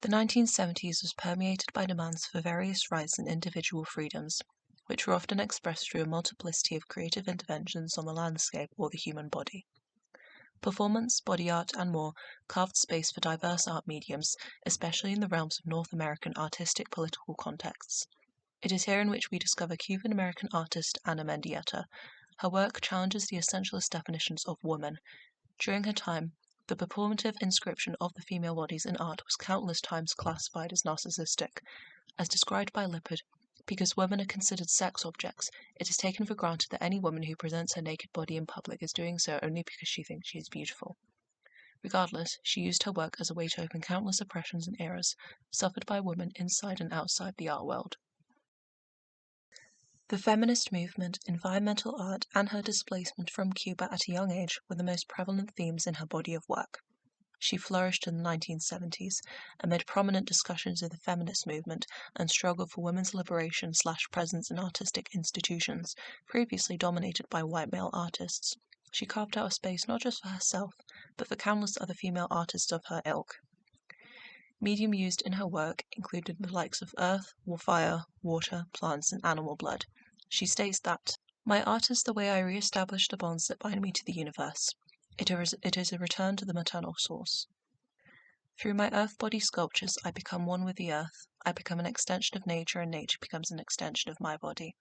The 1970s was permeated by demands for various rights and individual freedoms, which were often expressed through a multiplicity of creative interventions on the landscape or the human body. Performance, body art, and more carved space for diverse art mediums, especially in the realms of North American artistic political contexts. It is here in which we discover Cuban-American artist Ana Mendieta. Her work challenges the essentialist definitions of woman. During her time, the performative inscription of the female bodies in art was countless times classified as narcissistic. As described by Lippard, because women are considered sex objects, it is taken for granted that any woman who presents her naked body in public is doing so only because she thinks she is beautiful. Regardless, she used her work as a way to open countless oppressions and errors suffered by women inside and outside the art world. The feminist movement, environmental art, and her displacement from Cuba at a young age were the most prevalent themes in her body of work. She flourished in the 1970s amid prominent discussions of the feminist movement and struggle for women's liberation/presence in artistic institutions previously dominated by white male artists. She carved out a space not just for herself, but for countless other female artists of her ilk. Medium used in her work included the likes of earth, fire, water, plants, and animal blood. She states that, "My art is the way I re-establish the bonds that bind me to the universe. It is a return to the maternal source. Through my earth body sculptures, I become one with the earth. I become an extension of nature, and nature becomes an extension of my body.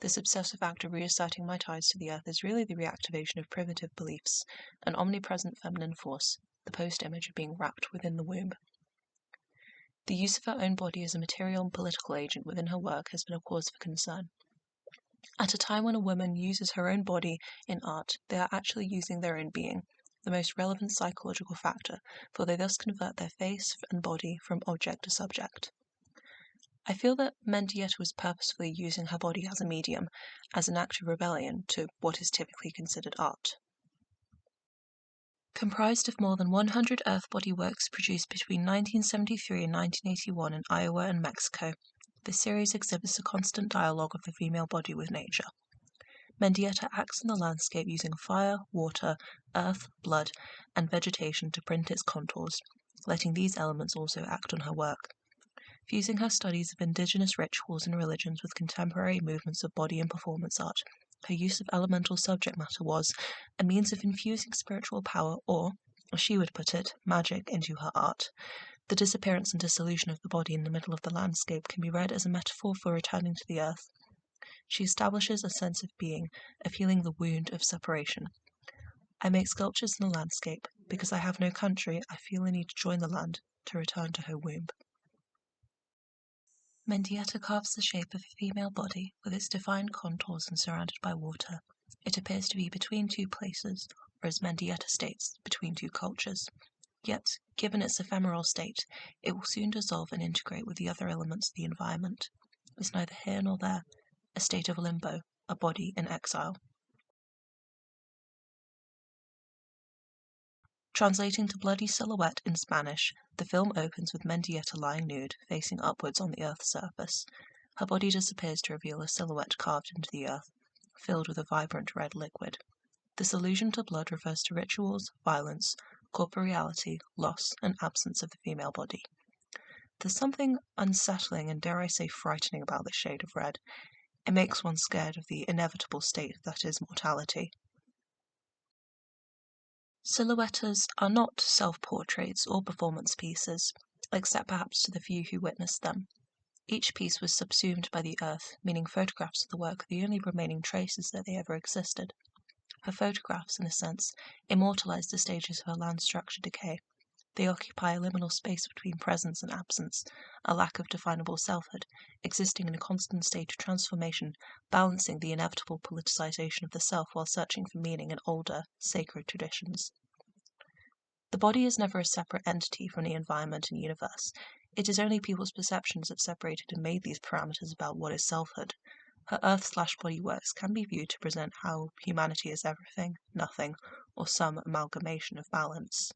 This obsessive act of reasserting my ties to the earth is really the reactivation of primitive beliefs, an omnipresent feminine force, the post-image of being wrapped within the womb." The use of her own body as a material and political agent within her work has been a cause for concern. At a time when a woman uses her own body in art, they are actually using their own being, the most relevant psychological factor, for they thus convert their face and body from object to subject. I feel that Mendieta was purposefully using her body as a medium, as an act of rebellion to what is typically considered art. Comprised of more than 100 earth body works produced between 1973 and 1981 in Iowa and Mexico, this series exhibits a constant dialogue of the female body with nature. Mendieta acts in the landscape using fire, water, earth, blood, and vegetation to print its contours, letting these elements also act on her work. Fusing her studies of indigenous rituals and religions with contemporary movements of body and performance art, her use of elemental subject matter was a means of infusing spiritual power or, as she would put it, magic into her art. The disappearance and dissolution of the body in the middle of the landscape can be read as a metaphor for returning to the earth. She establishes a sense of being, of healing the wound of separation. I make sculptures in the landscape. Because I have no country, I feel a need to join the land, to return to her womb. Mendieta carves the shape of a female body with its defined contours and surrounded by water. It appears to be between two places, or as Mendieta states, between two cultures. Yet, given its ephemeral state, it will soon dissolve and integrate with the other elements of the environment. It's neither here nor there, a state of limbo, a body in exile. Translating to Bloody Silhouette in Spanish, the film opens with Mendieta lying nude, facing upwards on the earth's surface. Her body disappears to reveal a silhouette carved into the earth, filled with a vibrant red liquid. This allusion to blood refers to rituals, violence, corporeality, loss, and absence of the female body. There's something unsettling and, dare I say, frightening about this shade of red. It makes one scared of the inevitable state that is mortality. Silhouettes are not self-portraits or performance pieces, except perhaps to the few who witnessed them. Each piece was subsumed by the earth, meaning photographs of the work are the only remaining traces that they ever existed. Her photographs, in a sense, immortalize the stages of her land structure decay. They occupy a liminal space between presence and absence, a lack of definable selfhood, existing in a constant state of transformation, balancing the inevitable politicization of the self while searching for meaning in older, sacred traditions. The body is never a separate entity from the environment and universe. It is only people's perceptions that separated and made these parameters about what is selfhood. Her earth/body works can be viewed to present how humanity is everything, nothing, or some amalgamation of balance.